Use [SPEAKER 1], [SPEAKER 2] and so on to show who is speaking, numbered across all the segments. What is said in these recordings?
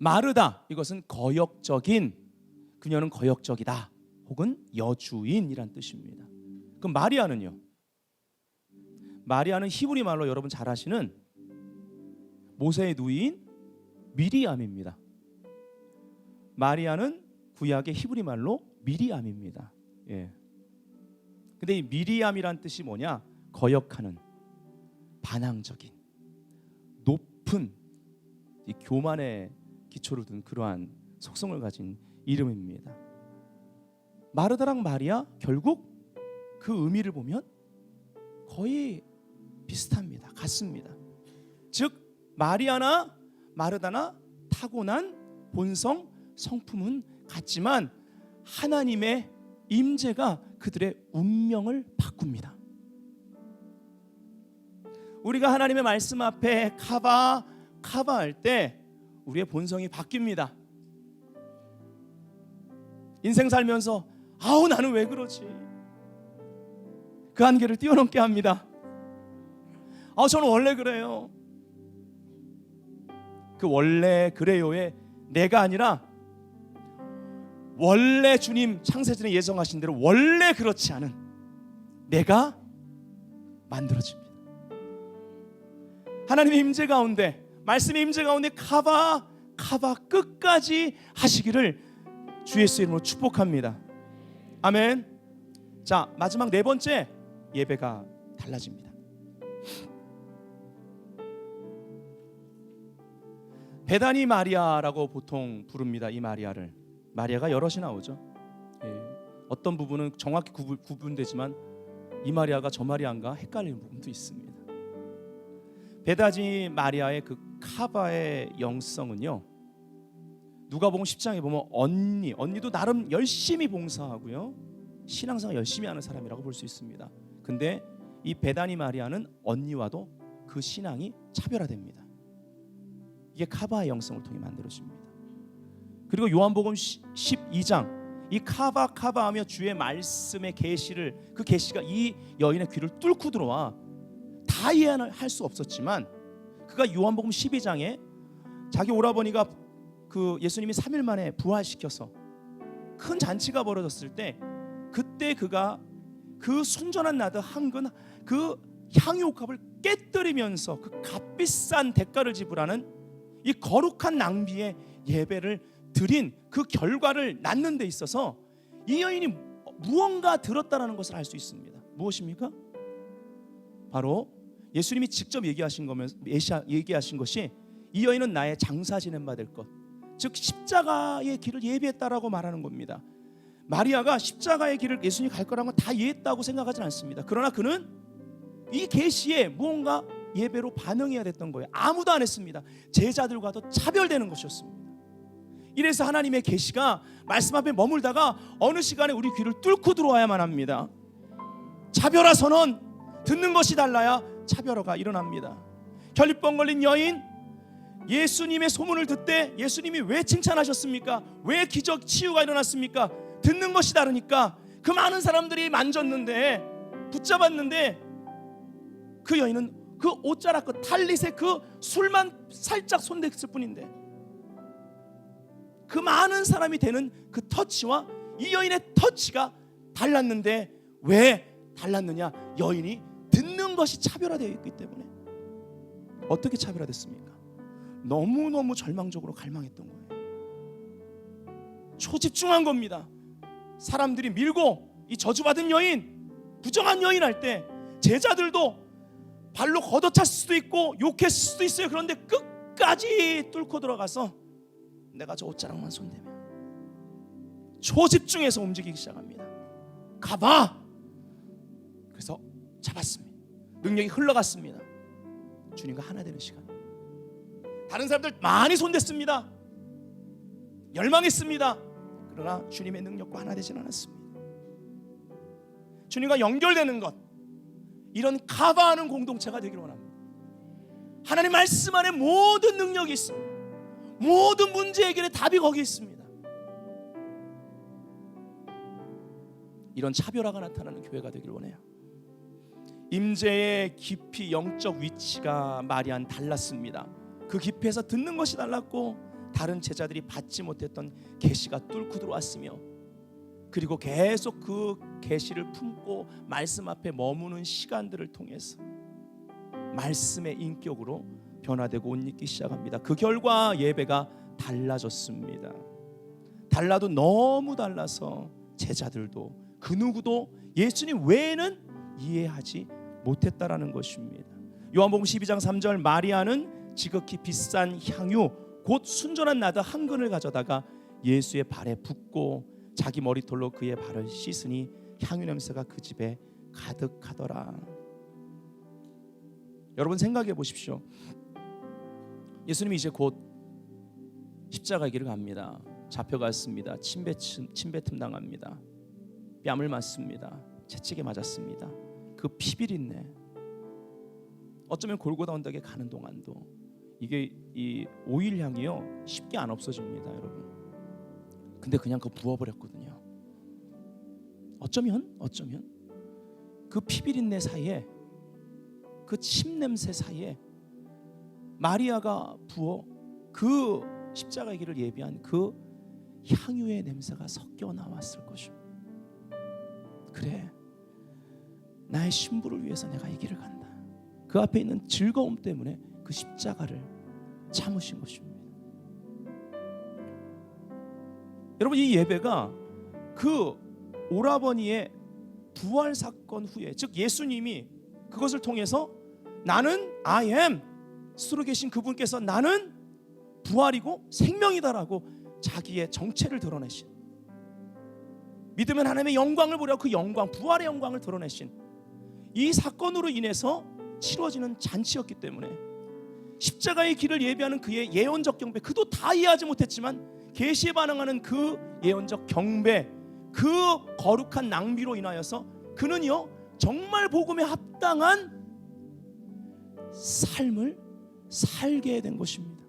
[SPEAKER 1] 마르다, 이것은 거역적인, 그녀는 거역적이다 혹은 여주인이란 뜻입니다. 그럼 마리아는요? 마리아는 히브리 말로 여러분 잘 아시는 모세의 누이인 미리암입니다. 마리아는 구약의 히브리 말로 미리암입니다. 예. 근데 이 미리암이란 뜻이 뭐냐? 거역하는, 반항적인, 높은, 이 교만의 기초를 둔 그러한 속성을 가진 이름입니다. 마르다랑 마리아, 결국 그 의미를 보면 거의 비슷합니다. 같습니다. 즉 마리아나 마르다나 타고난 본성, 성품은 같지만 하나님의 임재가 그들의 운명을 바꿉니다. 우리가 하나님의 말씀 앞에 카바 할 때 우리의 본성이 바뀝니다. 인생 살면서 아우 나는 왜 그러지? 그 한계를 뛰어넘게 합니다. 저는 원래 그래요. 그 원래 그래요에 내가 아니라 원래 주님 창세전에 예정하신 대로 원래 그렇지 않은 내가 만들어집니다. 하나님의 임재 가운데, 말씀의 임재 가운데 카바 끝까지 하시기를 주 예수 이름으로 축복합니다. 아멘. 자, 마지막 네 번째, 예배가 달라집니다. 베다니 마리아라고 보통 부릅니다. 이 마리아를. 마리아가 여럿이 나오죠. 예. 어떤 부분은 정확히 구분되지만 이 마리아가 저 마리아인가 헷갈리는 부분도 있습니다. 베다니 마리아의 그 카바의 영성은요, 누가복음 10장에 보면 언니도 나름 열심히 봉사하고요, 신앙생활 열심히 하는 사람이라고 볼 수 있습니다. 근데 이 베다니 마리아는 언니와도 그 신앙이 차별화됩니다. 이게 카바의 영성을 통해 만들어집니다. 그리고 요한복음 12장 이 카바 하며 주의 말씀의 계시를, 그 계시가 이 여인의 귀를 뚫고 들어와 다 이해할 수 없었지만 그가 요한복음 12장에 자기 오라버니가 그 예수님이 3일 만에 부활시켜서 큰 잔치가 벌어졌을 때 그때 그가 그 순전한 나드 한근 그 향유옥합을 깨뜨리면서 그 값비싼 대가를 지불하는 이 거룩한 낭비의 예배를 드린 그 결과를 낳는 데 있어서 이 여인이 무언가 들었다라는 것을 알 수 있습니다. 무엇입니까? 바로 예수님이 직접 얘기하신 것이 이 여인은 나의 장사 지낸 바 될 것, 즉 십자가의 길을 예비했다라고 말하는 겁니다. 마리아가 십자가의 길을 예수님이 갈 거라는 건 다 이해했다고 생각하지 않습니다. 그러나 그는 이 계시에 무언가 예배로 반응해야 됐던 거예요. 아무도 안 했습니다. 제자들과도 차별되는 것이었습니다. 이래서 하나님의 계시가 말씀 앞에 머물다가 어느 시간에 우리 귀를 뚫고 들어와야만 합니다. 차별화 선언, 듣는 것이 달라야 차별화가 일어납니다. 결립병 걸린 여인, 예수님의 소문을 듣되 예수님이 왜 칭찬하셨습니까? 왜 기적 치유가 일어났습니까? 듣는 것이 다르니까 그 많은 사람들이 만졌는데, 붙잡았는데 그 여인은 그 옷자락, 그 탈릿의 그 술만 살짝 손댔을 뿐인데 그 많은 사람이 되는 그 터치와 이 여인의 터치가 달랐는데 왜 달랐느냐? 여인이 듣는 것이 차별화되어 있기 때문에. 어떻게 차별화됐습니까? 너무너무 절망적으로 갈망했던 거예요. 초집중한 겁니다. 사람들이 밀고 이 저주받은 여인, 부정한 여인 할 때 제자들도 발로 걷어찼을 수도 있고 욕했을 수도 있어요. 그런데 끝까지 뚫고 들어가서 내가 저 옷자락만 손대면 초집중해서 움직이기 시작합니다. 가봐. 그래서 잡았습니다. 능력이 흘러갔습니다. 주님과 하나 되는 시간. 다른 사람들 많이 손댔습니다. 열망했습니다. 그러나 주님의 능력과 하나 되진 않았습니다. 주님과 연결되는 것, 이런 카바하는 공동체가 되기를 원합니다. 하나님 말씀 안에 모든 능력이 있습니다. 모든 문제 해결의 답이 거기 있습니다. 이런 차별화가 나타나는 교회가 되기를 원해요. 임재의 깊이, 영적 위치가 마리아는 달랐습니다. 그 깊이에서 듣는 것이 달랐고 다른 제자들이 받지 못했던 계시가 뚫고 들어왔으며, 그리고 계속 그 계시를 품고 말씀 앞에 머무는 시간들을 통해서 말씀의 인격으로 변화되고 옷 입기 시작합니다. 그 결과 예배가 달라졌습니다. 달라도 너무 달라서 제자들도 그 누구도 예수님 외에는 이해하지 못했다라는 것입니다. 요한복음 12장 3절, 마리아는 지극히 비싼 향유 곧 순전한 나드 한 근을 가져다가 예수의 발에 붓고 자기 머리털로 그의 발을 씻으니 향유 냄새가 그 집에 가득하더라. 여러분 생각해 보십시오. 예수님이 이제 곧 십자가 길을 갑니다. 잡혀갔습니다. 침뱉음 당합니다. 뺨을 맞습니다. 채찍에 맞았습니다. 그 피비린내, 어쩌면 골고다 언덕에 가는 동안도 이게 이 오일 향이요 쉽게 안 없어집니다, 여러분. 근데 그냥 그거 부어버렸거든요. 어쩌면 그 피비린내 사이에, 그 침 냄새 사이에 마리아가 부어 그 십자가의 길을 예비한 그 향유의 냄새가 섞여 나왔을 것입니다. 그래, 나의 신부를 위해서 내가 이 길을 간다. 그 앞에 있는 즐거움 때문에 그 십자가를 참으신 것입니다. 여러분, 이 예배가 그 오라버니의 부활 사건 후에, 즉 예수님이 그것을 통해서 나는 I am, 스스로 계신 그분께서 나는 부활이고 생명이다라고 자기의 정체를 드러내신, 믿으면 하나님의 영광을 보려고 그 영광, 부활의 영광을 드러내신 이 사건으로 인해서 치러지는 잔치였기 때문에 십자가의 길을 예비하는 그의 예언적 경배, 그도 다 이해하지 못했지만 계시에 반응하는 그 예언적 경배, 그 거룩한 낭비로 인하여서 그는요 정말 복음에 합당한 삶을 살게 된 것입니다.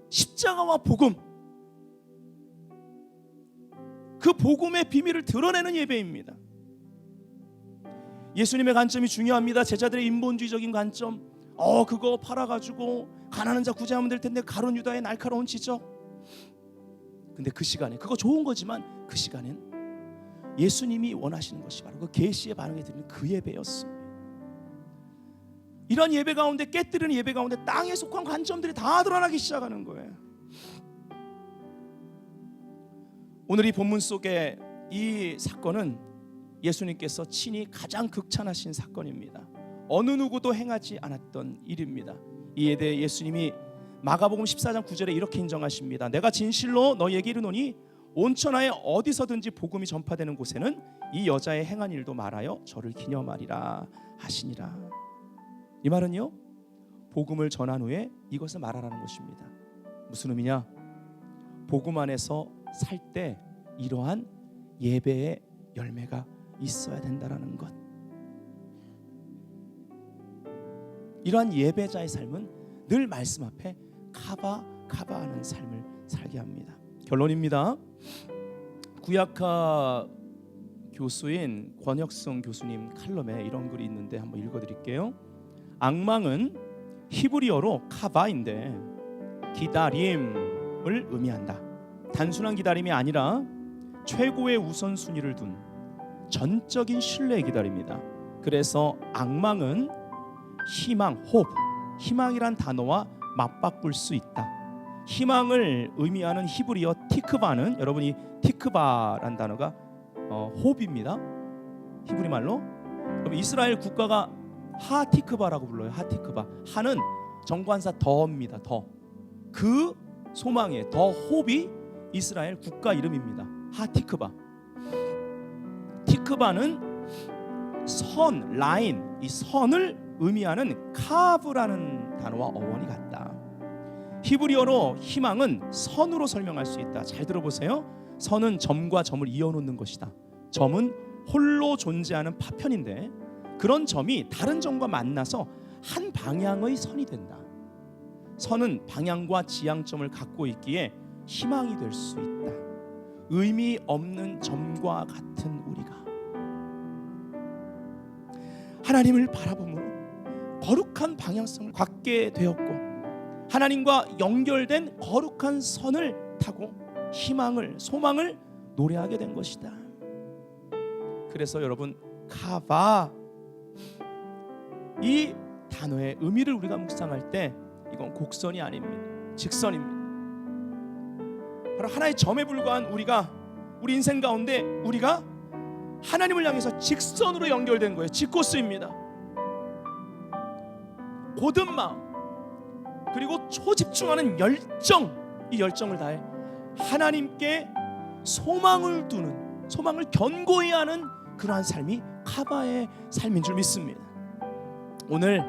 [SPEAKER 1] 십자가와 복음, 그 복음의 비밀을 드러내는 예배입니다. 예수님의 관점이 중요합니다. 제자들의 인본주의적인 관점, 그거 팔아가지고 가난한 자 구제하면 될 텐데, 가룟 유다의 날카로운 지적. 근데 그 시간에 그거 좋은 거지만 그 시간엔 예수님이 원하시는 것이 바로 그 계시에 반응해 드리는 그 예배였습니다. 이런 예배 가운데, 깨뜨리는 예배 가운데 땅에 속한 관점들이 다 드러나기 시작하는 거예요. 오늘 이 본문 속에 이 사건은 예수님께서 친히 가장 극찬하신 사건입니다. 어느 누구도 행하지 않았던 일입니다. 이에 대해 예수님이 마가복음 14장 9절에 이렇게 인정하십니다. 내가 진실로 너희에게 이르노니 온 천하에 어디서든지 복음이 전파되는 곳에는 이 여자의 행한 일도 말하여 저를 기념하리라 하시니라. 이 말은요, 복음을 전한 후에 이것을 말하라는 것입니다. 무슨 의미냐? 복음 안에서 살 때 이러한 예배의 열매가 있어야 된다라는 것. 이러한 예배자의 삶은 늘 말씀 앞에 카바하는 삶을 살게 합니다. 결론입니다. 구약화 교수인 권혁성 교수님 칼럼에 이런 글이 있는데 한번 읽어드릴게요. 악망은 히브리어로 카바인데 기다림을 의미한다. 단순한 기다림이 아니라 최고의 우선순위를 둔 전적인 신뢰의 기다림이다. 그래서 악망은 희망, hope, 희망이란 단어와 맞바꿀 수 있다. 희망을 의미하는 히브리어 티크바는, 여러분이 티크바란 단어가 호흡입니다. 히브리 말로. 이스라엘 국가가 하티크바라고 불러요. 하티크바. 하는 정관사 더입니다. 더. 그 소망의 더 호흡이 이스라엘 국가 이름입니다. 하티크바. 티크바는 선, 라인, 이 선을 의미하는 카브라는 단어와 어원이 같다. 히브리어로 희망은 선으로 설명할 수 있다. 잘 들어보세요. 선은 점과 점을 이어놓는 것이다. 점은 홀로 존재하는 파편인데 그런 점이 다른 점과 만나서 한 방향의 선이 된다. 선은 방향과 지향점을 갖고 있기에 희망이 될 수 있다. 의미 없는 점과 같은 우리가 하나님을 바라보므로 거룩한 방향성을 갖게 되었고 하나님과 연결된 거룩한 선을 타고 희망을, 소망을 노래하게 된 것이다. 그래서 여러분, 카바, 이 단어의 의미를 우리가 묵상할 때 이건 곡선이 아닙니다. 직선입니다. 바로 하나의 점에 불과한 우리 인생 가운데 우리가 하나님을 향해서 직선으로 연결된 거예요. 지코스입니다. 고든 마음, 그리고 초집중하는 열정, 이 열정을 다해 하나님께 소망을 두는, 소망을 견고히 하는 그러한 삶이 카바의 삶인 줄 믿습니다. 오늘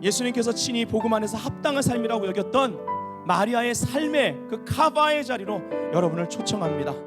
[SPEAKER 1] 예수님께서 친히 복음 안에서 합당한 삶이라고 여겼던 마리아의 삶의 그 카바의 자리로 여러분을 초청합니다.